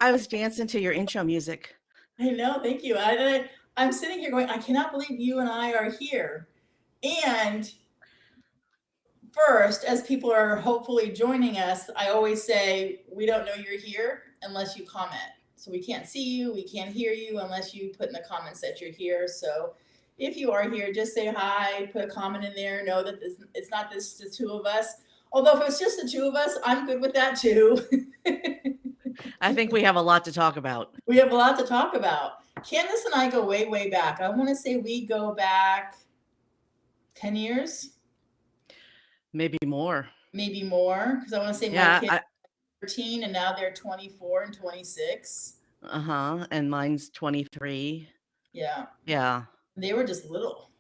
I was dancing to your intro music. I know, thank you. I'm sitting here going, I cannot believe you and I are here. And first, as people are hopefully joining us, I always say, we don't know you're here unless you comment. So we can't see you, we can't hear you unless you put in the comments that you're here. So if you are here, just say hi, put a comment in there, know that it's not just the two of us. Although if it's just the two of us, I'm good with that too. I think we have a lot to talk about. We have a lot to talk about. Candace and I go way, way back. I want to say we go back 10 years, Maybe more. maybe more, because I want to say my Yeah. kids are 13 and now they're 24 and 26. And mine's 23. Yeah, Yeah. they were just little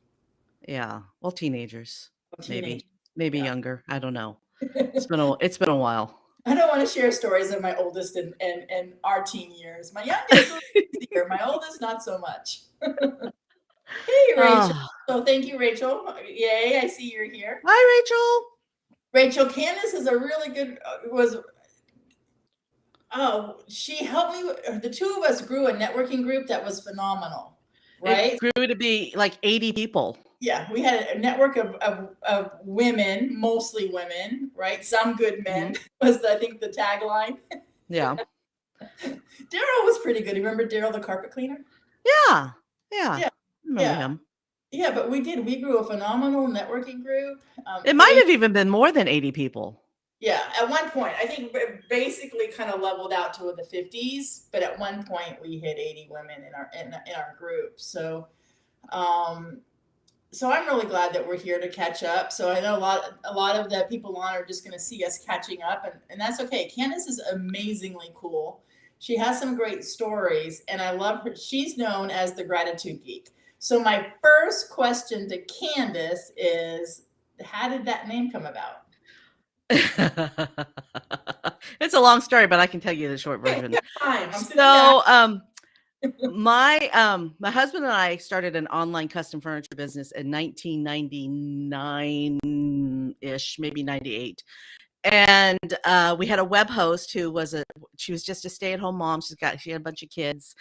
Yeah. Well, teenagers. teenagers. Maybe Yeah. younger. I don't know. It's been a while. I don't want to share stories of my oldest and our teen years. My youngest is easier, my oldest, not so much. Hey, Rachel. Oh, So thank you, Rachel. Yay, I see you're here. hi, Rachel. Rachel, Candace is a really good, was Oh, she helped me. The two of us grew a networking group that was phenomenal, It right? grew to be like 80 people. Yeah, we had a network of women, mostly women, right? Some good men Mhm. was, I think, the tagline. Yeah. Daryl was pretty good. You remember Daryl, the carpet cleaner? Yeah. Yeah. Yeah, Remember yeah, him. yeah. But we grew a phenomenal networking group. It might have even been more than 80 people. Yeah, at one point, I think basically kind of leveled out to the 50s, but at one point we hit 80 women in our group. Um, so I'm really glad that we're here to catch up. So I know a lot of the people on are just going to see us catching up, and that's okay. Candace is amazingly cool. She has some great stories, and I love her. She's known as the Gratitude Geek. So my first question to Candace is, how did that name come about? It's a long story, but I can tell you the short Okay, version. we have time. I'm sitting back. So, my husband and I started an online custom furniture business in 1999-ish, maybe 98. And we had a web host she was just a stay-at-home mom. She had a bunch of kids,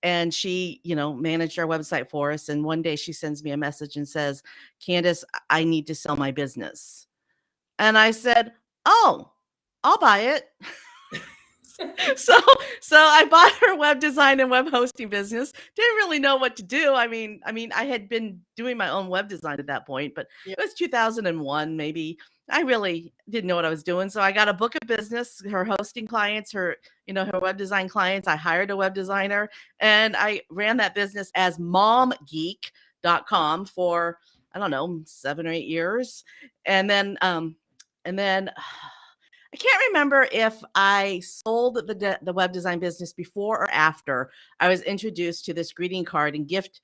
and she, managed our website for us. And one day she sends me a message and says, "Candace, I need to sell my business." And I said, "Oh, I'll buy it." So so I bought her web design and web hosting business. Didn't really know what to do. I mean, I had been doing my own web design at that point, but Yeah. it was 2001 maybe. I really didn't know what I was doing. So I got a book of business, her hosting clients, her web design clients. I hired a web designer and I ran that business as momgeek.com for, I don't know, 7 or 8 years. And then I can't remember if I sold the web design business before or after I was introduced to this greeting card and gift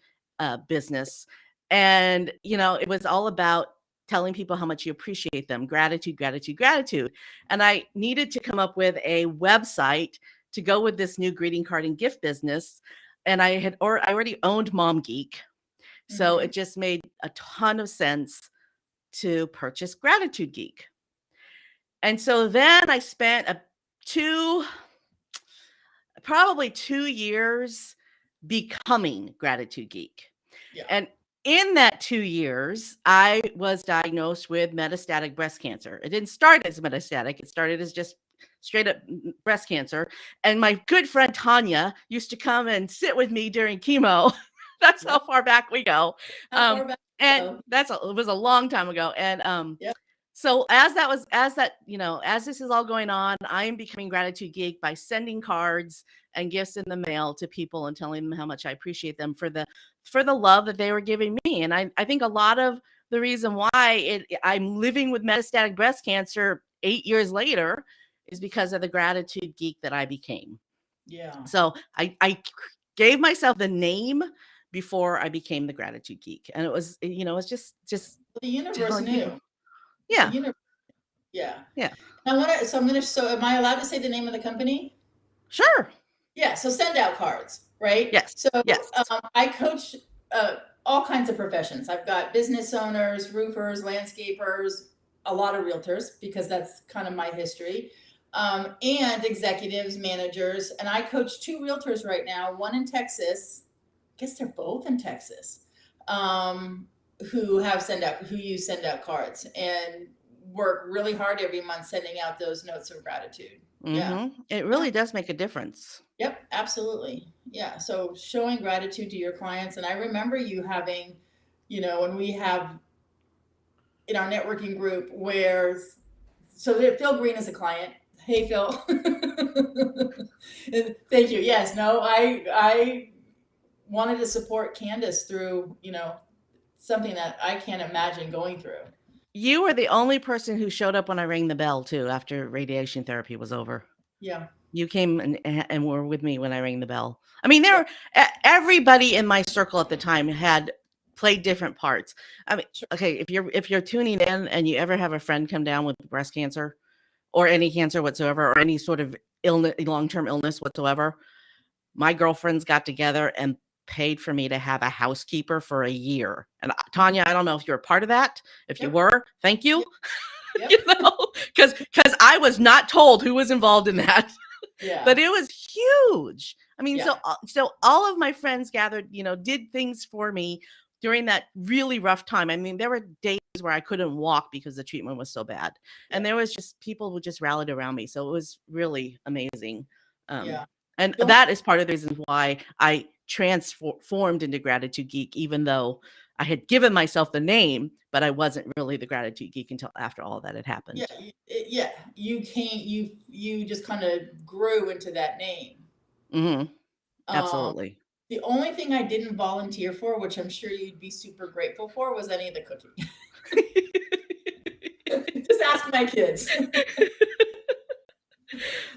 business. And, it was all about telling people how much you appreciate them. Gratitude, gratitude, gratitude. And I needed to come up with a website to go with this new greeting card and gift business. And I already owned Mom Geek. So Mm-hmm. it just made a ton of sense to purchase Gratitude Geek. And so then I spent probably 2 years becoming Gratitude Geek. Yeah. And in that 2 years, I was diagnosed with metastatic breast cancer. It didn't start as metastatic. It started as just straight up breast cancer. And my good friend Tanya used to come and sit with me during chemo. That's Yeah. how far back we go. How far back? And So, it was a long time ago. And yeah. so as this is all going on, I'm becoming Gratitude Geek by sending cards and gifts in the mail to people and telling them how much I appreciate them for the love that they were giving me. And I think a lot of the reason why I'm living with metastatic breast cancer 8 years later is because of the Gratitude Geek that I became. Yeah. So I gave myself the name before I became the Gratitude Geek. And it's just The universe telling people. knew. The Yeah. universe. Yeah. Yeah. So am I allowed to say the name of the company? Sure. Yeah. So send out cards, right? Yes. So Yes. I coach all kinds of professions. I've got business owners, roofers, landscapers, a lot of realtors because that's kind of my history. And executives, managers. And I coach two realtors right now, one in Texas. I guess they're both in Texas. Um, who use send out cards and work really hard every month sending out those notes of gratitude. Yeah. It Yeah. really does make a difference. Yep, absolutely. Yeah. So showing gratitude to your clients. And I remember you having, when we have in our networking group where, so Phil Green is a client. Hey, Phil. Thank you. Yes. No, I wanted to support Kandas through, something that I can't imagine going through. You were the only person who showed up when I rang the bell too after radiation therapy was over. Yeah. You came and were with me when I rang the bell. I mean, Yeah. everybody in my circle at the time had played different parts. I mean, Sure. okay, if you're tuning in and you ever have a friend come down with breast cancer or any cancer whatsoever or any sort of illness, long-term illness whatsoever, my girlfriends got together and paid for me to have a housekeeper for a year. And Tanya, I don't know if you're a part of that. If you Yep. were, thank you. Yep. Because I was not told who was involved in that. Yeah. But it was huge. I mean, Yeah. so all of my friends gathered, did things for me during that really rough time. I mean, there were days where I couldn't walk because the treatment was so bad. And there was just people who just rallied around me. So it was really amazing. Yeah. And that is part of the reason why I transformed into Gratitude Geek, even though I had given myself the name, but I wasn't really the Gratitude Geek until after all that had happened. Yeah. You just kind of grew into that name. Absolutely. The only thing I didn't volunteer for, which I'm sure you'd be super grateful for, was any of the cooking. Just ask my kids.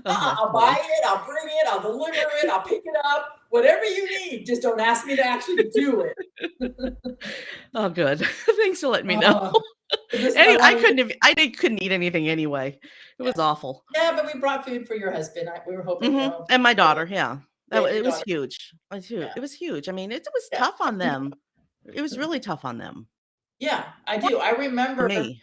I'll buy it, I'll bring it, I'll deliver it, I'll pick it up, whatever you need. Just don't ask me to actually do it. Oh, good. Thanks for letting me know. I couldn't eat anything anyway. It was awful. Yeah, but we brought food for your husband. We were hoping, and my daughter. Yeah, it was daughter. huge. It was huge. I mean, it was Yeah. tough on them. It was really tough on them. Yeah, I do. I remember me.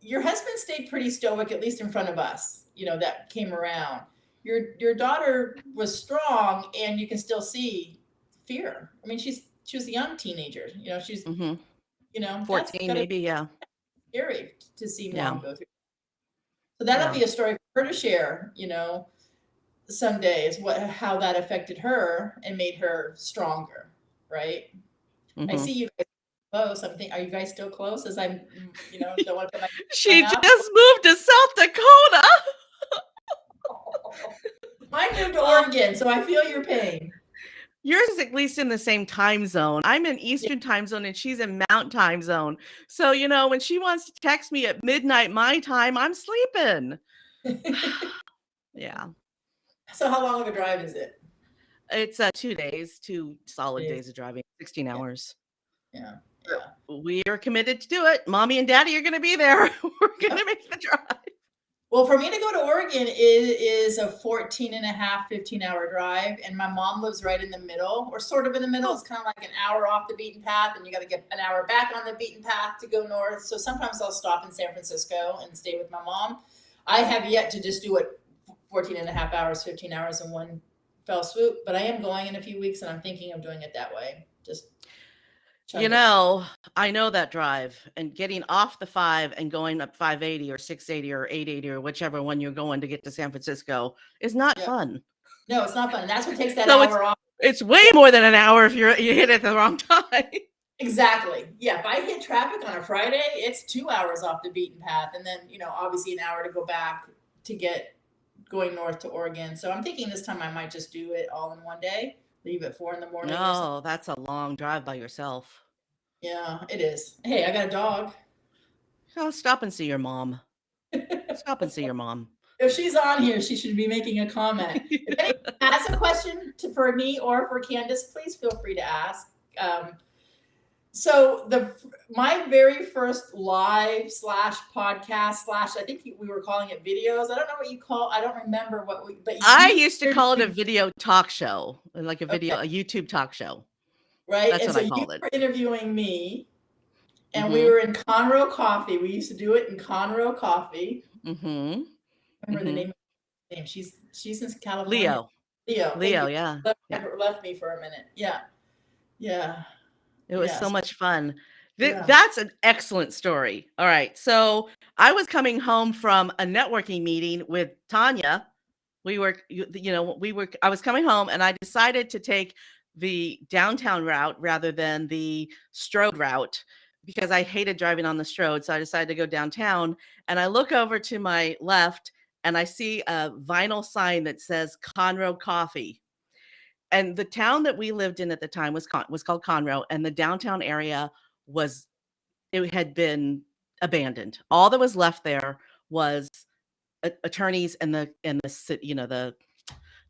Your husband stayed pretty stoic, at least in front of us, that came around. Your daughter was strong, and you can still see fear. I mean, she was a young teenager. She's 14 maybe. Yeah, scary to see mom go through. So that'll be a story for her to share. Someday is how that affected her and made her stronger. Right. I see you guys close. I'm thinking, are you guys still close? As I'm, don't want to put my she just moved to South Dakota. Mine moved to Oregon, so I feel your pain. Yours is at least in the same time zone. I'm in Eastern time zone and she's in Mountain time zone. So, when she wants to text me at midnight my time, I'm sleeping. Yeah. So how long of a drive is it? It's 2 days, 2 solid days of driving, 16 hours. Yeah. We are committed to do it. Mommy and Daddy are going to be there. We're going to make the drive. Well, for me to go to Oregon is a 14 and a half, 15-hour drive. And my mom lives right in the middle, or sort of in the middle. It's kind of like an hour off the beaten path, and you got to get an hour back on the beaten path to go north. So sometimes I'll stop in San Francisco and stay with my mom. I have yet to just do it 14 and a half hours, 15 hours in one fell swoop, but I am going in a few weeks, and I'm thinking of doing it that way. Just I know that drive, and getting off the 5 and going up 580 or 680 or 880 or whichever one you're going to get to San Francisco is not fun. No, it's not fun. And that's what takes that hour off. It's way more than an hour if you hit it at the wrong time. Exactly. Yeah. If I hit traffic on a Friday, it's 2 hours off the beaten path. And then, obviously an hour to go back to get going north to Oregon. So I'm thinking this time I might just do it all in one day, leave at 4 a.m. No, that's a long drive by yourself. Yeah, it is. Hey, I got a dog. Oh, stop and see your mom. Stop and see your mom. If she's on here, she should be making a comment. If anyone has a question for me or for Kandas, please feel free to ask. So my very first live / podcast / I think we were calling it videos. I don't know what you call. I don't remember what but I used to call it a video talk show, like a YouTube talk show. Right. That's and what so I called you it. were interviewing me, and we were in Conroe Coffee. We used to do it in Conroe Coffee. remember the Mhm. name. She's in California. Leo. Leo, thank Leo, you. yeah. Yeah. Left me for a minute. Yeah, yeah, It was so yes, much fun. yeah. That's an excellent story. All right. So I was coming home from a networking meeting with Tanya. I was coming home and I decided to take the downtown route rather than the Strode route because I hated driving on the Strode. So I decided to go downtown and I look over to my left and I see a vinyl sign that says Conroe Coffee. And the town that we lived in at the time was called Conroe, and the downtown area was it had been abandoned. All that was left there was attorneys and the city, the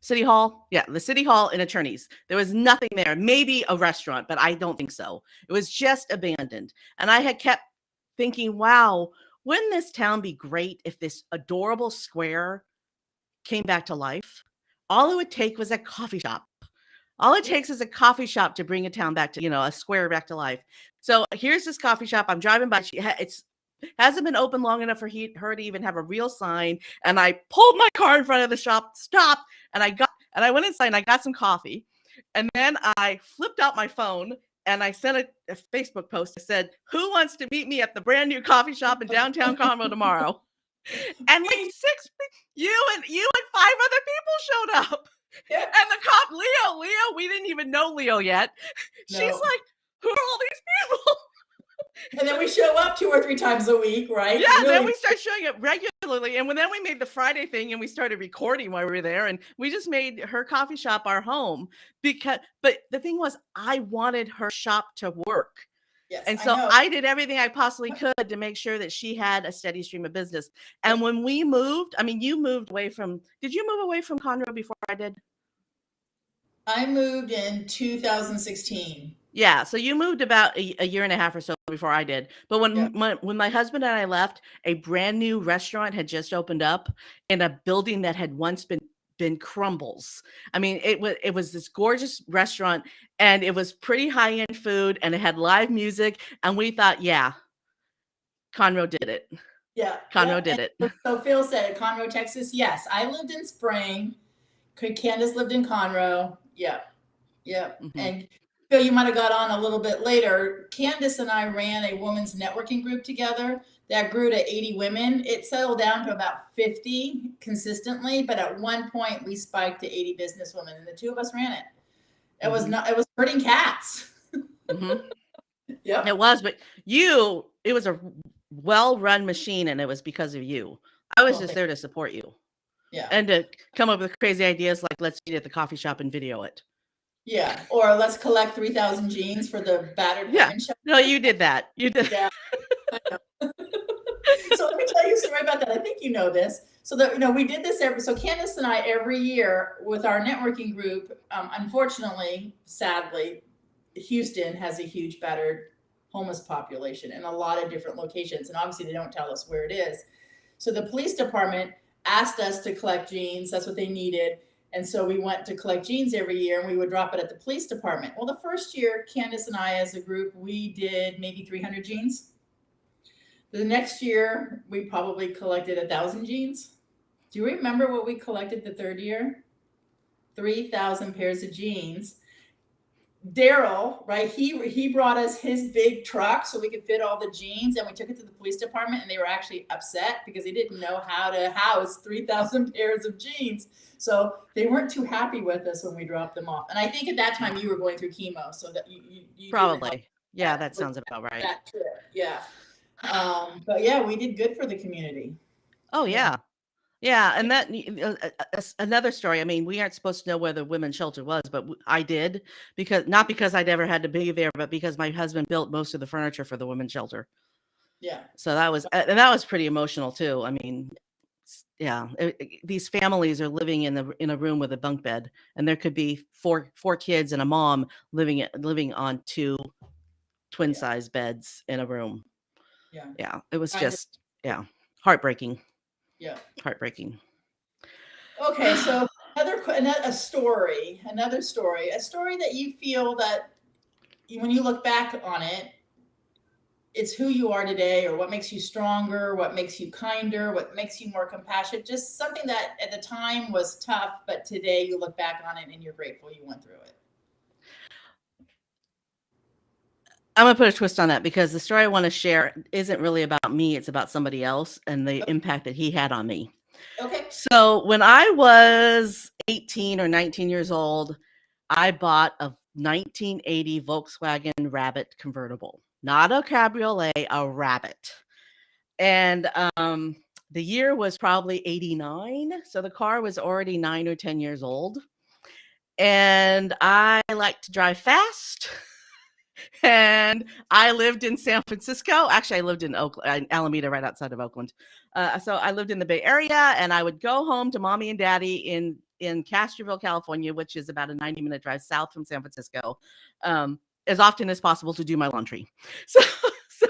city hall. Yeah, the city hall and attorneys. There was nothing there. Maybe a restaurant, but I don't think so. It was just abandoned. And I had kept thinking, wow, wouldn't this town be great if this adorable square came back to life? All it would take was a coffee shop. All it Yeah. takes is a coffee shop to bring a town back to, a square back to life. So here's this coffee shop. I'm driving by. It's hasn't been open long enough for her to even have a real sign. And I pulled my car in front of the shop, stopped, and I went inside and I got some coffee. And then I flipped out my phone and I sent a Facebook post. I said, "Who wants to meet me at the brand new coffee shop in downtown Conroe tomorrow?" And like you and five other people showed up. Yeah, And the cop, Leo, we didn't even know Leo yet. She's no. like, who are all these people? And then we show up 2 or 3 times a week, right? Yeah, then Really? we start showing up regularly. And then we made the Friday thing and we started recording while we were there. And we just made her coffee shop our home but the thing was, I wanted her shop to work. Yes, And I so know. I did everything I possibly could to make sure that she had a steady stream of business. And when we moved, you moved did you move away from Conroe before I did? I moved in 2016. Yeah, so you moved about a year and a half or so before I did. But Yeah, when my husband and I left, a brand new restaurant had just opened up in a building that had once been crumbles. It was this gorgeous restaurant and it was pretty high-end food and it had live music and we thought, yeah, Conroe did it. yeah, Conroe yep. did And it. so Phil said Conroe, Texas. Yes, I lived in Spring. Candace lived in Conroe. Yep, yep. Mhm. And Phil, you might have got on a little bit later. Candace and I ran a women's networking group together that grew to 80 women. It settled down to about 50 consistently, but at one point we spiked to 80 businesswomen, and the two of us ran it. It was Mhm. not. It was herding cats. Mhm. Yep. It was, but it was a well-run machine and it was because of you. I was Oh, just there to support you. yeah. And to come up with crazy ideas like let's meet at the coffee shop and video it. Yeah. Or let's collect 3,000 jeans for the battered Yeah. women show. No, you did that. You did. Yeah. So let me tell you a story about that. I think you know this. So that we did this so Candace and I every year with our networking group. Unfortunately, sadly, Houston has a huge battered homeless population in a lot of different locations, and obviously they don't tell us where it is. So the police department asked us to collect jeans. That's what they needed. And so we went to collect jeans every year and we would drop it at the police department. Well, the first year, Candace and I as a group, we did maybe 300 jeans. The next year, we probably collected 1,000 jeans. Do you remember what we collected the third year? 3,000 pairs of jeans. Daryl, right? He brought us his big truck so we could fit all the jeans, and we took it to the police department, and they were actually upset because they didn't know how to house 3,000 pairs of jeans. So they weren't too happy with us when we dropped them off. And I think at that time you were going through chemo, so that you didn't have Probably. Yeah, that sounds about right. that trip. Yeah. But yeah, we did good for the community. Oh Yeah. yeah. Yeah, and that another story. We aren't supposed to know where the women's shelter was, but I did not because I'd ever had to be there, but because my husband built most of the furniture for the women's shelter. Yeah. So that was pretty emotional too. Yeah, these families are living in a room with a bunk bed, and there could be four kids and a mom living on two twin size beds in a room. Yeah. Yeah, it was just heartbreaking. Yeah. Heartbreaking. Okay, so another story that you feel that when you look back on it, it's who you are today, or what makes you stronger, what makes you kinder, what makes you more compassionate. Just something that at the time was tough, but today you look back on it and you're grateful you went through it. I'm gonna put a twist on that because the story I want to share isn't really about me, it's about somebody else and the impact that he had on me. Okay. So when I was 18 or 19 years old, I bought a 1980 Volkswagen Rabbit convertible, not a cabriolet, a Rabbit. And the year was probably 89. So the car was already 9 or 10 years old. And I like to drive fast. And I lived in San Francisco. Actually, I lived in Oakland, Alameda, right outside of Oakland. So I lived in the Bay Area, and I would go home to mommy and daddy in Castroville, California, which is about a 90-minute drive south from San Francisco, as often as possible to do my laundry. So, so,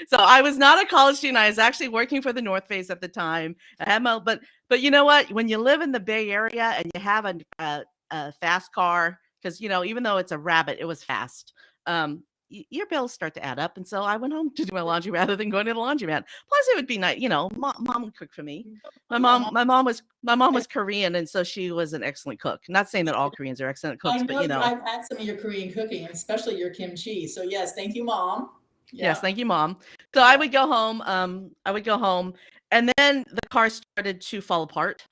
so I was not a college student. I was actually working for the North Face at the time. I had my, but you know what? When you live in the Bay Area and you have a fast car, because even though it's a Rabbit, it was fast. Your bills start to add up. And so I went home to do my laundry rather than going to the laundromat. Plus it would be nice, mom would cook for me. Oh, yeah, My mom was Korean, and so she was an excellent cook. Not saying that all Koreans are excellent I cooks, but know I've had some of your Korean cooking, especially your kimchi. So yes, thank you, Mom. yes, Yeah. thank you, Mom. So Yeah. I would go home, and then the car started to fall apart.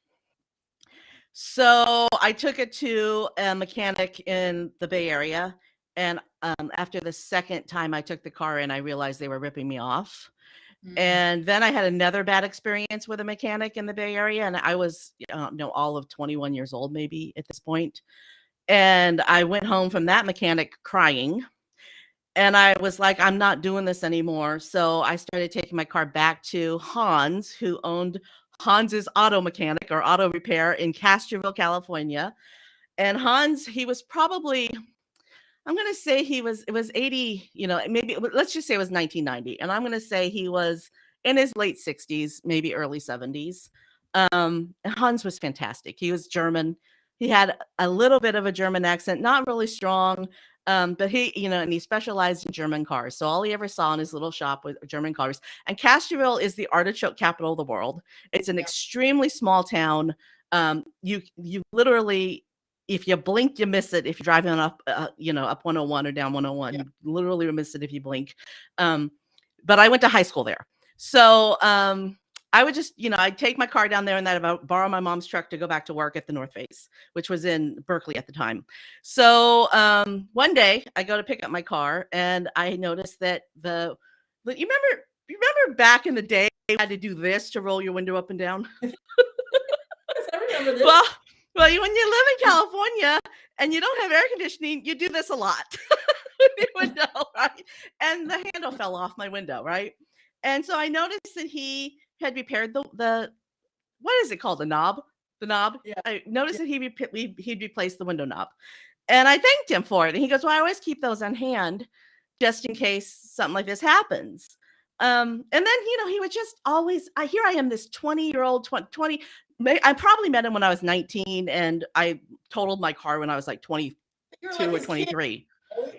So I took it to a mechanic in the Bay Area. And after the second time I took the car in, I realized they were ripping me off. And then I had another bad experience with a mechanic in the Bay Area. And I was, all of 21 years old, maybe at this point. And I went home from that mechanic crying. And I was like, I'm not doing this anymore. So I started taking my car back to Hans, who owned Hans's Auto Mechanic or Auto Repair in Castroville, California. And Hans, he was probably, I'm going to say it was 80, maybe let's just say it was 1990. And I'm going to say he was in his late 60s, maybe early 70s. And Hans was fantastic. He was German. He had a little bit of a German accent, not really strong. But and he specialized in German cars. So all he ever saw in his little shop was German cars. And Castroville is the artichoke capital of the world. It's an extremely small town. You literally, if you blink, you miss it. If you're driving up, up 101 or down 101, you literally miss it if you blink. But I went to high school there. So I would just, I'd take my car down there and then I'd borrow my mom's truck to go back to work at the North Face, which was in Berkeley at the time. So one day I go to pick up my car and I noticed that you remember back in the day, you had to do this to roll your window up and down? Yes, I remember this. Well, when you live in California and you don't have air conditioning, you do this a lot with your window, right? And the handle fell off my window, right? And so I noticed that he had repaired the what is it called? The knob? The knob? Yeah. I noticed that he'd replaced the window knob. And I thanked him for it. And he goes, well, I always keep those on hand just in case something like this happens. And then, he would just always, here I am, this 20-year-old, 20, I probably met him when I was 19 and I totaled my car when I was like 22 or 23.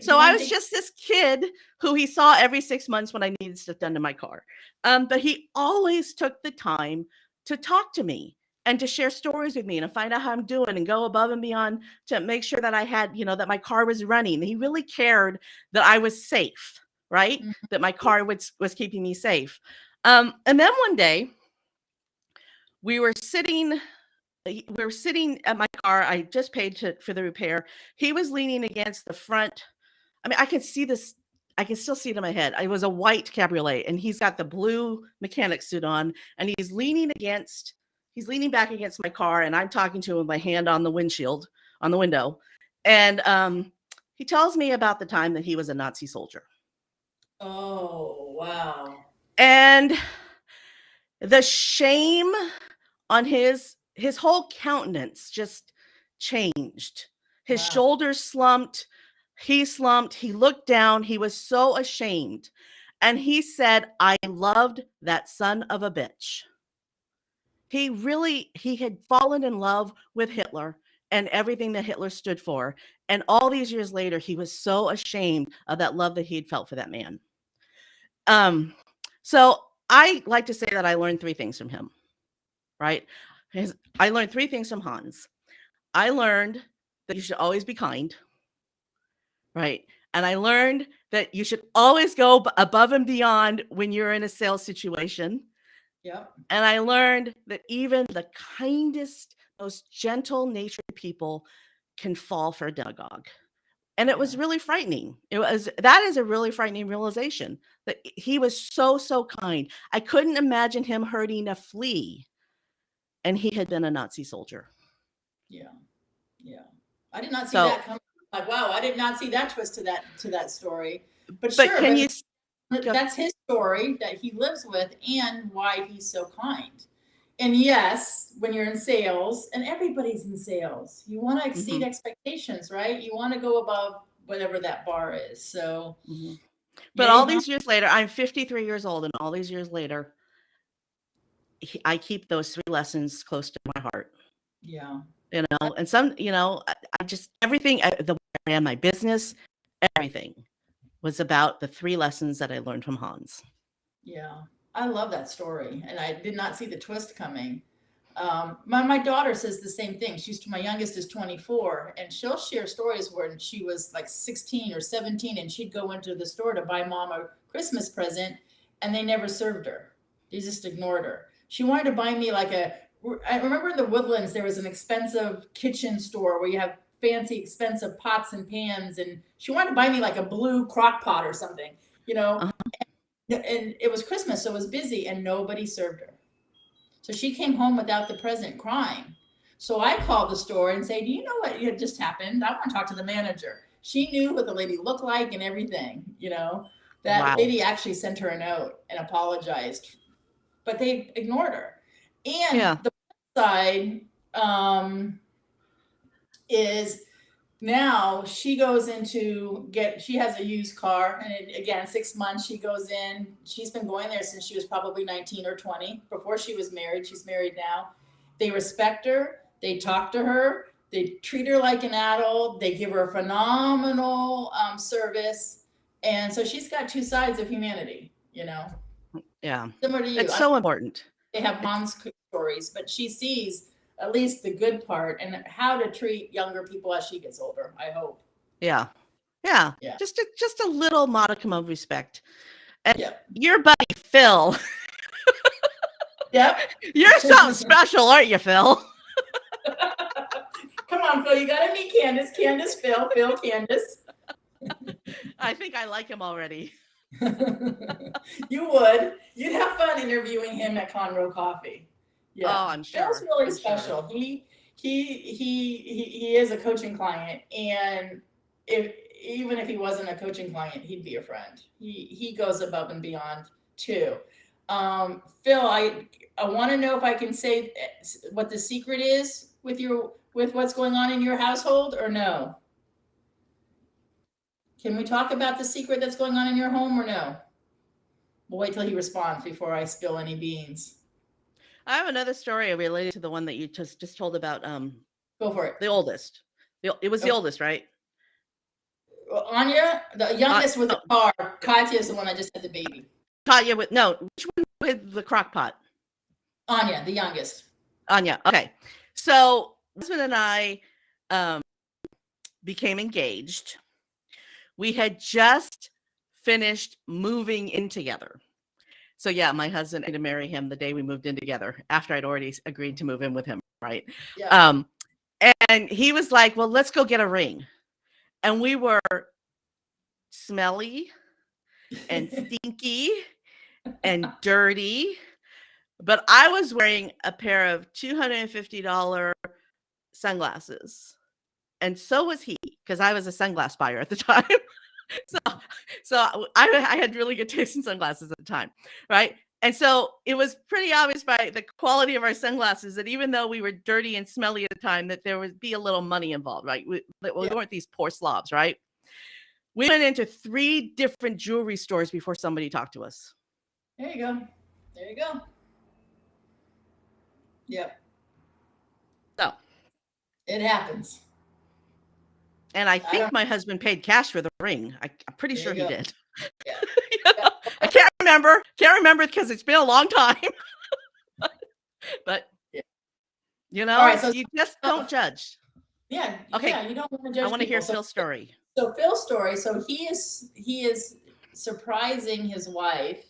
So I was just this kid who he saw every 6 months when I needed stuff done to my car. But he always took the time to talk to me and to share stories with me and to find out how I'm doing and go above and beyond to make sure that I had, that my car was running. He really cared that I was safe, right? Mm-hmm. That my car was keeping me safe. And then one day we were sitting at my car. I just paid for the repair. He was leaning against the front. I mean, I can see this. I can still see it in my head. It was a white cabriolet, and he's got the blue mechanic suit on, and he's leaning back against my car, and I'm talking to him with my hand on the window. And he tells me about the time that he was a Nazi soldier. Oh, wow. And the shame on his whole countenance just changed. His shoulders slumped. He slumped. He looked down. He was so ashamed. And he said, I loved that son of a bitch. He had fallen in love with Hitler and everything that Hitler stood for. And all these years later, he was so ashamed of that love that he'd felt for that man. So I like to say that I learned 3 things from him, right? I learned 3 things from Hans. I learned that you should always be kind, right? And I learned that you should always go above and beyond when you're in a sales situation. Yep. And I learned that even the kindest, most gentle natured people can fall for a demagogue. And it was Yeah. really frightening. That is a really frightening realization that he was so kind. I couldn't imagine him hurting a flea, and he had been a Nazi soldier. Yeah. Yeah. I did not see So, that coming. Like, wow, I did not see that twist to that story. But but sure, can you but go? that's his story that he lives with and why he's so kind. And yes, when you're in sales, and everybody's in sales, you want to exceed Mhm, expectations, right? You want to go above whatever that bar is. So, mhm. But yay, all huh? these years later, I'm 53 years old, and all these years later, I keep those 3 lessons close to my heart. Yeah. And I just everything, the way I ran my business, everything was about the 3 lessons that I learned from Hans. Yeah, I love that story, and I did not see the twist coming. My daughter says the same thing. My youngest is 24, and she'll share stories when she was like 16 or 17, and she'd go into the store to buy mom a Christmas present, and they never served her. They just ignored her. She wanted to buy me I remember in the Woodlands there was an expensive kitchen store where you have fancy, expensive pots and pans, and she wanted to buy me like a blue crock pot or something, you know. Uh-huh. And it was Christmas, so it was busy, and nobody served her. So she came home without the present, crying. So I called the store and say, "Do you know what had just happened? I want to talk to the manager." She knew what the lady looked like and everything. That Wow. lady actually sent her a note and apologized, but they ignored her. And Yeah. the side is now she goes she has a used car, and again 6 months she goes in. She's been going there since she was probably 19 or 20 before she was married. She's married now. They respect her, they talk to her, they treat her like an adult, they give her phenomenal service. And so she's got 2 sides of humanity, Yeah. similar to you. It's so important. They have It's Hans stories, but she sees at least the good part and how to treat younger people as she gets older, I hope. Yeah. Yeah. Yeah. Just a little modicum of respect. And Yep. your buddy Phil, Yep. you're something special, aren't you, Phil? Come on, Phil. You got to meet Candace. Candace, Phil, Candace. I think I like him already. You would. You'd have fun interviewing him at Conroe Coffee. Yeah. Oh, I'm Phil's sure. really I'm sure. special. He is a coaching client, and even if he wasn't a coaching client, he'd be a friend. He goes above and beyond too. Phil, I want to know if I can say what the secret is with what's going on in your household, or no? Can we talk about the secret that's going on in your home, or no? We'll wait till he responds before I spill any beans. I have another story related to the one that you just told about Go for it. the oldest. It was the oldest, right? Anya, the youngest with the car. Katya is the one I just had the baby. Katya which one with the crock pot? Anya, the youngest. Anya. Okay. So my husband and I became engaged. We had just finished moving in together. So yeah, my husband had to marry him the day we moved in together after I'd already agreed to move in with him, right? Yeah. And he was like, "Well, let's go get a ring." And we were smelly and stinky and dirty, but I was wearing a pair of $250 sunglasses. And so was he, because I was a sunglass buyer at the time. So I had really good taste in sunglasses at the time, right? And so it was pretty obvious by the quality of our sunglasses that even though we were dirty and smelly at the time, that there would be a little money involved, right? We weren't these poor slobs, right? We went into 3 different jewelry stores before somebody talked to us. There you go. There you go. Yep. So it happens. And I think my husband paid cash for the ring. I'm pretty sure he did. Yeah. I can't remember. Can't remember because it's been a long time. But Yeah. you All right, know, so you just don't judge. yeah, Okay, you don't want to I judge want to hear people. So Phil's story. Phil's story. So he is surprising his wife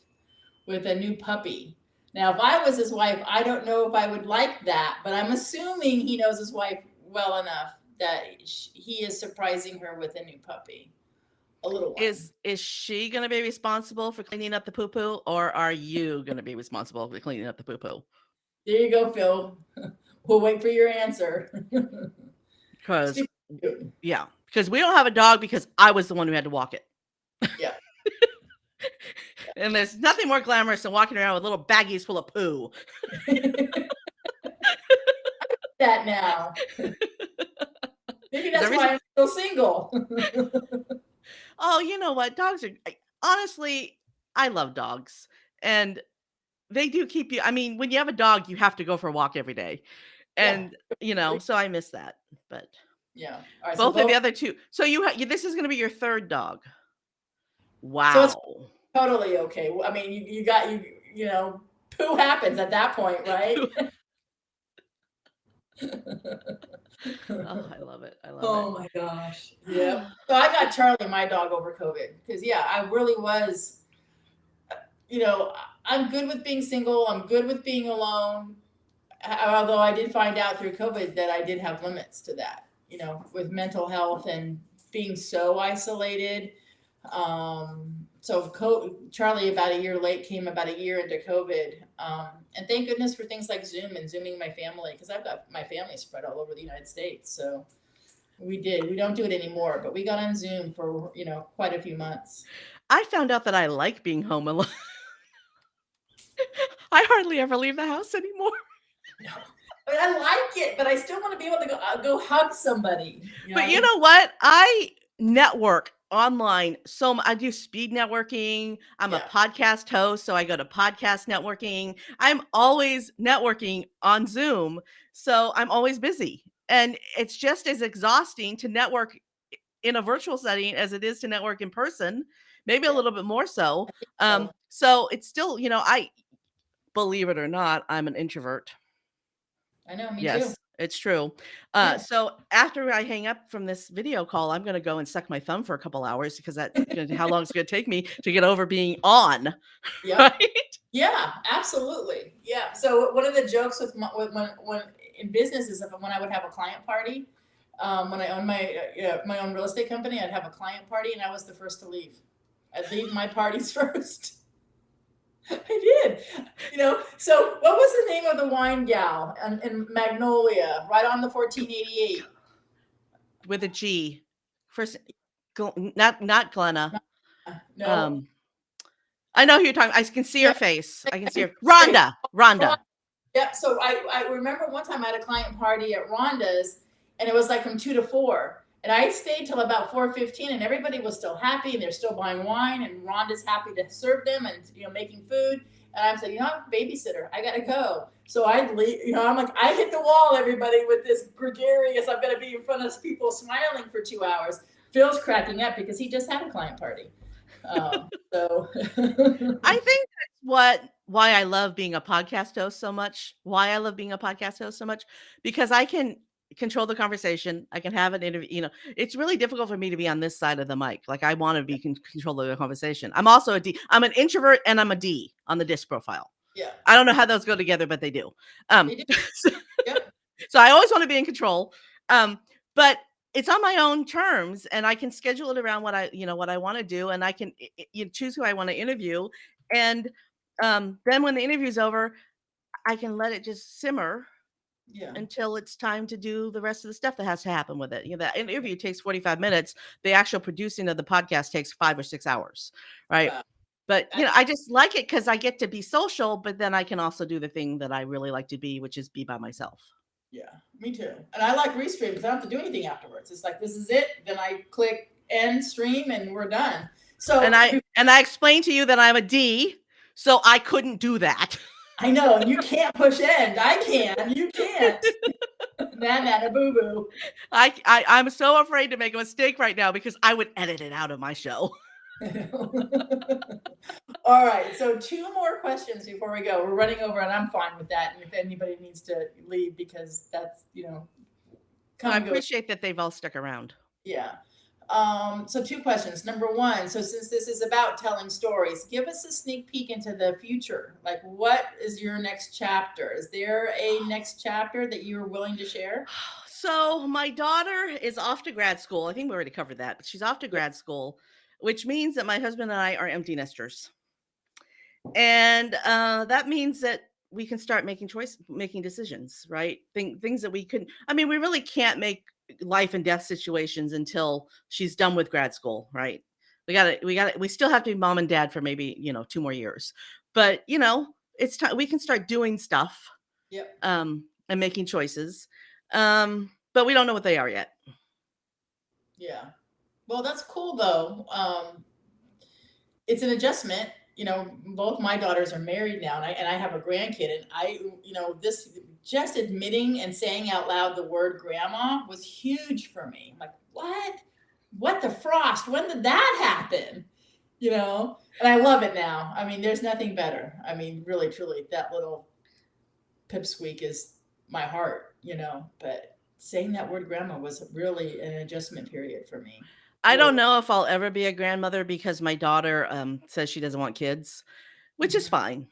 with a new puppy. Now, if I was his wife, I don't know if I would like that, but I'm assuming he knows his wife well enough that he is surprising her with a new puppy, a little one. Is she going to be responsible for cleaning up the poo poo, or are you going to be responsible for cleaning up the poo poo? There you go, Phil. We'll wait for your answer. Because yeah, because we don't have a dog because I was the one who had to walk it. Yeah. And there's nothing more glamorous than walking around with little baggies full of poo. That now. Maybe that's why I'm still single. Oh, you know what? Dogs are honestly, I love dogs. And they do keep you. I mean, when you have a dog, you have to go for a walk every day. And you know, so I miss that. But yeah. All right, both of the other two. So this is going to be your third dog. Wow. So it's totally okay. I mean, you know, poo happens at that point, right? Oh, I love it. I love it. Oh my gosh. Yeah. So I got Charlie, my dog, over COVID because I really was, you know, I'm good with being single. I'm good with being alone. Although I did find out through COVID that I did have limits to that, you know, with mental health and being so isolated. So Charlie, about a year late, came about a year into COVID. And thank goodness for things like Zoom and Zooming my family, because I've got my family spread all over the United States. So we don't do it anymore, but we got on Zoom for, you know, quite a few months. I found out that I like being home alone. I hardly ever leave the house anymore. No, I like it, but I still want to be able to go hug somebody. But you know what? I network online. So I do speed networking. I'm a podcast host, so I go to podcast networking. I'm always networking on Zoom, so I'm always busy. And it's just as exhausting to network in a virtual setting as it is to network in person, maybe a little bit more so. So it's still, you know, I believe it or not, I'm an introvert. I know, me Yes, too. it's true. So after I hang up from this video call, I'm going to go and suck my thumb for a couple hours because that's how long it's going to take me to get over being on. Yeah. Right? Yeah, absolutely. Yeah. So one of the jokes with when in business is when I would have a client party, when I owned my own real estate company, I'd have a client party and I was the first to leave. I'd leave my parties first. I did. You know, so what was the name of the wine gal in Magnolia, right on the 1488? With a G. First, not Glenna. No. I know who you're talking. I can see her face. I can see her. Rhonda. Yep. So I remember one time I had a client party at Rhonda's, and it was like from 2 to 4. And I stayed till about 4:15, and everybody was still happy, and they're still buying wine, and Rhonda's happy to serve them, and making food. And I'm saying, I'm a babysitter. I gotta go. So I leave. I'm like, I hit the wall, everybody, with this gregarious. I'm gonna be in front of people smiling for 2 hours. Phil's cracking up because he just had a client party. So I think that's why I love being a podcast host so much. Why I love being a podcast host so much, because I can control the conversation. I can have an interview. It's really difficult for me to be on this side of the mic. Like I want to be control of the conversation. I'm also a D. I'm an introvert and I'm a D on the DISC profile. Yeah. I don't know how those go together, but they do. They do. Yep. So I always want to be in control. But it's on my own terms, and I can schedule it around what I want to do, and I can choose who I want to interview. And then when the interview's over, I can let it just simmer until it's time to do the rest of the stuff that has to happen with it. That interview takes 45 minutes. The actual producing of the podcast takes 5 or 6 hours, right? Wow. But I just like it because I get to be social, but then I can also do the thing that I really like to be, which is be by myself. Yeah, me too. And I like Restream because I don't have to do anything afterwards. It's like, this is it. Then I click end stream and we're done. So and I explained to you that I'm a D, so I couldn't do that. I know you can't push end. I can. You can't. Nana boo boo. I'm so afraid to make a mistake right now because I would edit it out of my show. All right, so two more questions before we go. We're running over, and I'm fine with that. And if anybody needs to leave, because that's, I come and go. appreciate that they've all stuck around. Yeah. So two questions. Number one, so since this is about telling stories, give us a sneak peek into the future. Like, what is your next chapter? Is there a next chapter that you're willing to share? So my daughter is off to grad school. I think we already covered that, but she's off to Yeah. grad school, which means that my husband and I are empty nesters. And that means that we can start making decisions, right? Things that we couldn't. I mean, we really can't make life and death situations until she's done with grad school, right? We still have to be mom and dad for maybe 2 more years, but it's time we can start doing stuff, Yep. and making choices, but we don't know what they are yet. Yeah. Well, that's cool though. It's an adjustment. Both my daughters are married now, and I have a grandkid, and this just admitting and saying out loud the word grandma was huge for me. I'm like, what? What the frost? When did that happen? And I love it now. I mean, there's nothing better. I mean, really, truly, that little pipsqueak is my heart, but saying that word grandma was really an adjustment period for me. I Really. don't know if I'll ever be a grandmother because my daughter says she doesn't want kids, which is Mhm.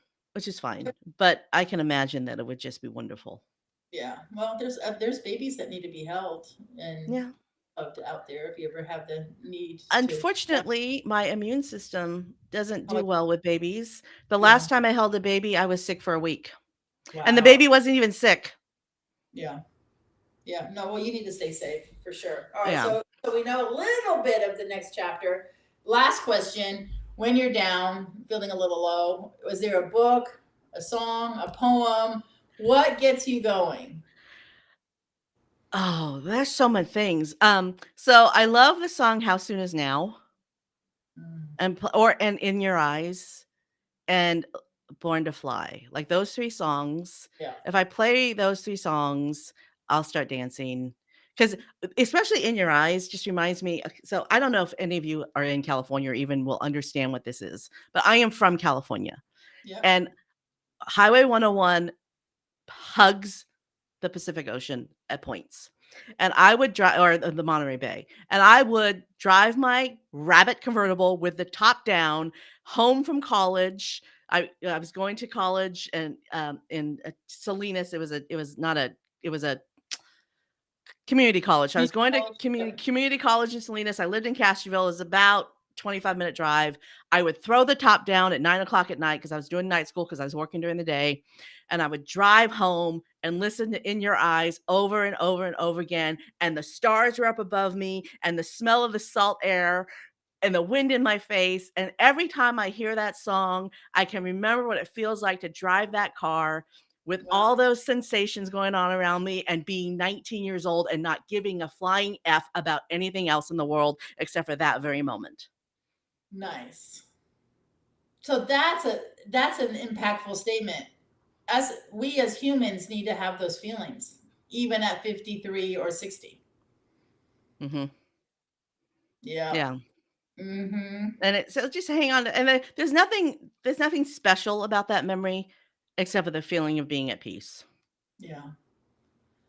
fine, but I can imagine that it would just be wonderful. Yeah. Well, there's babies that need to be held and Yeah. out there if you ever have the need to. Unfortunately, my immune system doesn't Oh, do well with babies. The yeah. last time I held a baby, I was sick for a week, and the Wow. baby wasn't even sick. Yeah. Yeah. No, well, you need to stay safe for sure. All right. Yeah. So we know a little bit of the next chapter. Last question. When you're down, feeling a little low, was there a book, a song, a poem? What gets you going? Oh, there's so many things. So I love the song "How Soon Is Now" Mm, and "In Your Eyes" and "Born to Fly." Like those 3 songs. yeah. If I play those 3 songs, I'll start dancing. Because especially "In Your Eyes" just reminds me. So I don't know if any of you are in California or even will understand what this is, but I am from California, Yep. and Highway 101 hugs the Pacific Ocean at points. And I would drive, or the Monterey Bay, and I would drive my Rabbit convertible with the top down home from college. I was going to college, and in Salinas. It was a community college. So I was going to Yep. community college in Salinas. I lived in Castroville. It was about 25-minute drive. I would throw the top down at 9 o'clock at night because I was doing night school because I was working during the day. And I would drive home and listen to "In Your Eyes" over and over and over again. And the stars were up above me, and the smell of the salt air and the wind in my face. And every time I hear that song, I can remember what it feels like to drive that car with Wow. all those sensations going on around me and being 19 years old and not giving a flying F about anything else in the world except for that very moment. Nice. So that's an impactful statement. As humans need to have those feelings, even at 53 or 60. Hmm. Yeah. Yeah. Mm-hmm. And so just hang on. And there's nothing special about that memory except for the feeling of being at peace. Yeah.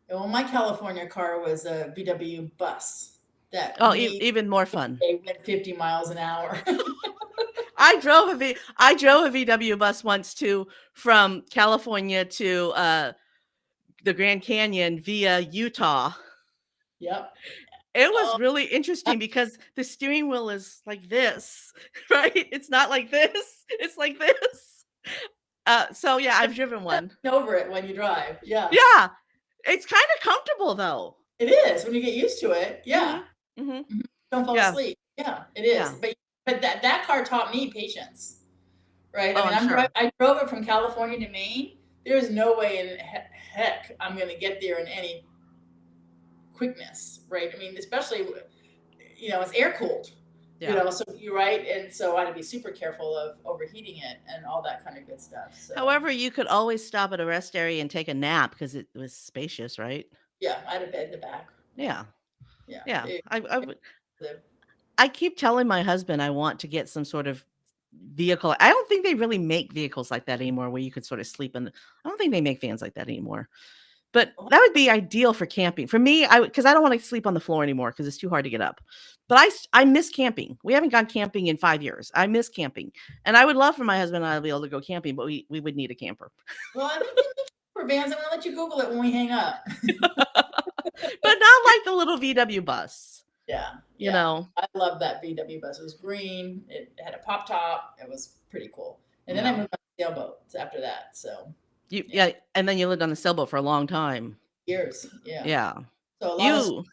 Well, my California car was a VW bus that Oh, made even more fun. they went 50 miles an hour. I drove a VW bus once too from California to the Grand Canyon via Utah. Yep. It was Oh, really interesting because the steering wheel is like this, right? It's not like this. It's like this. So yeah, I've driven one. over it when you drive. Yeah. Yeah, it's kind of comfortable though. It is when you get used to it. Yeah. Mhm. Mhm. Mhm. Don't fall Yeah. asleep. Yeah, it is. Yeah. But that car taught me patience, right? I Oh, mean, I'm sure. I drove it from California to Maine. There is no way in heck I'm going to get there in any quickness, right? I mean, especially it's air cooled, Yeah. so you're right, and so I had to be super careful of overheating it and all that kind of good stuff. So However, you could always stop at a rest area and take a nap because it was spacious, right? yeah, I had a bed in the back. Yeah, Yeah. yeah. Yeah. It, I I keep telling my husband I want to get some sort of vehicle. I don't think they really make vehicles like that anymore where you could sort of sleep in. I don't think they make vans like that anymore. But that would be ideal for camping. For me, because I don't want to sleep on the floor anymore because it's too hard to get up. But I miss camping. We haven't gone camping in 5 years. I miss camping. And I would love for my husband and I to be able to go camping, but we would need a camper. Well, I think they make camper vans. I'm going to let you Google it when we hang up. But not like the little VW bus. Yeah. You know. I love that VW bus. It was green. It had a pop top. It was pretty cool. And then I moved on to sailboats after that. So yeah, and then you lived on the sailboat for a long time. Years. Yeah. Yeah. So a lot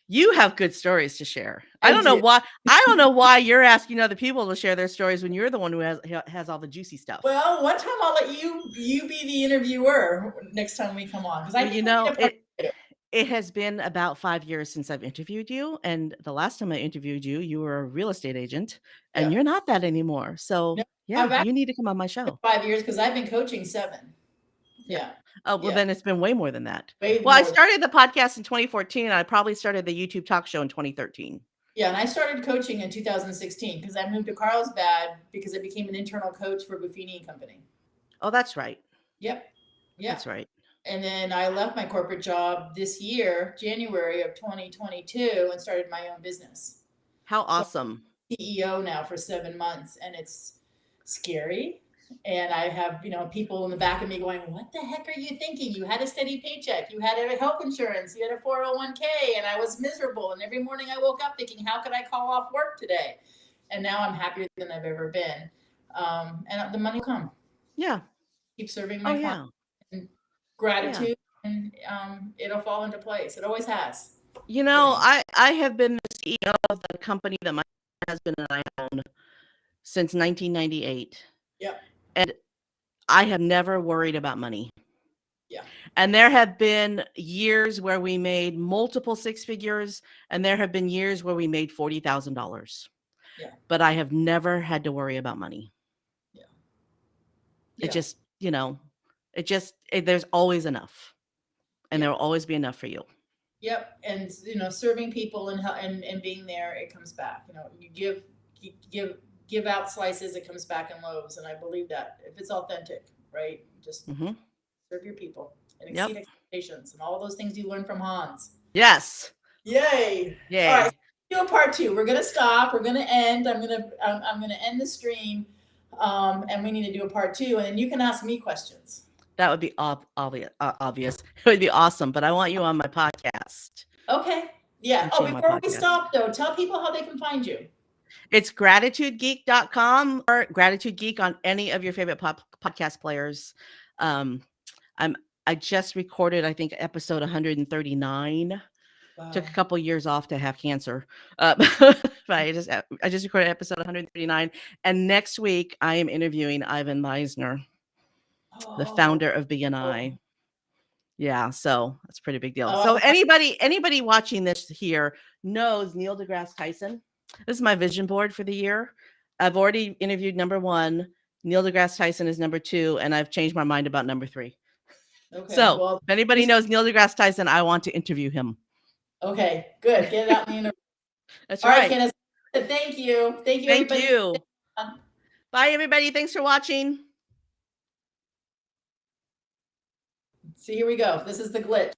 you have good stories to share. I don't know why you're asking other people to share their stories when you're the one who has all the juicy stuff. Well, one time I'll let you be the interviewer next time we come on, because it has been about 5 years since I've interviewed you, and the last time I interviewed you, you were a real estate agent, and you're not that anymore. So you need to come on my show. 5 years because I've been coaching 7. Yeah. Oh, well, then it's been way more than that. Well, I started the podcast in 2014, and I probably started the YouTube talk show in 2013. Yeah, and I started coaching in 2016 because I moved to Carlsbad because I became an internal coach for Buffini Company. Oh, that's right. Yep. Yeah. That's right. And then I left my corporate job this year, January of 2022, and started my own business. How awesome. So I'm CEO now for 7 months, and it's scary. And I have, people in the back of me going, what the heck are you thinking? You had a steady paycheck. You had a health insurance. You had a 401k. And I was miserable. And every morning I woke up thinking, how could I call off work today? And now I'm happier than I've ever been. And the money will come. Yeah. Keep serving my clients. And gratitude. And it'll fall into place. It always has. I have been the CEO of the company that my husband and I own since 1998. Yep. And I have never worried about money. Yeah. And there have been years where we made multiple 6 figures, and there have been years where we made $40,000. Yeah. But I have never had to worry about money. Yeah. It just, there's always enough. And there will always be enough for you. Yep. And, serving people and being there, it comes back. You give out slices, it comes back in loaves. And I believe that if it's authentic, right? Just serve your people and exceed expectations and all those things you learn from Hans. Yes. Yay. Yay. All right. Do a part 2. We're going to stop. We're going to end. I'm going to end the stream. And we need to do a part 2. And then you can ask me questions. That would be obvious. It would be awesome. But I want you on my podcast. Okay. Yeah. Before we stop though, tell people how they can find you. It's gratitudegeek.com or Gratitude Geek on any of your favorite podcast players. I just recorded, I think, episode 139. Wow. Took a couple years off to have cancer. But I just recorded episode 139. And next week, I am interviewing Ivan Meisner, the founder of BNI. Yeah, so that's a pretty big deal. So anybody watching this here knows Neil deGrasse Tyson. This is my vision board for the year. I've already interviewed number 1. Neil deGrasse Tyson is number 2, and I've changed my mind about number 3. Okay. So if anybody knows Neil deGrasse Tyson, I want to interview him. Okay, good. Get it out in the universe. That's right. All right, Kandas. Thank you. Thank you, everybody. Bye, everybody. Thanks for watching. See, here we go. This is the glitch.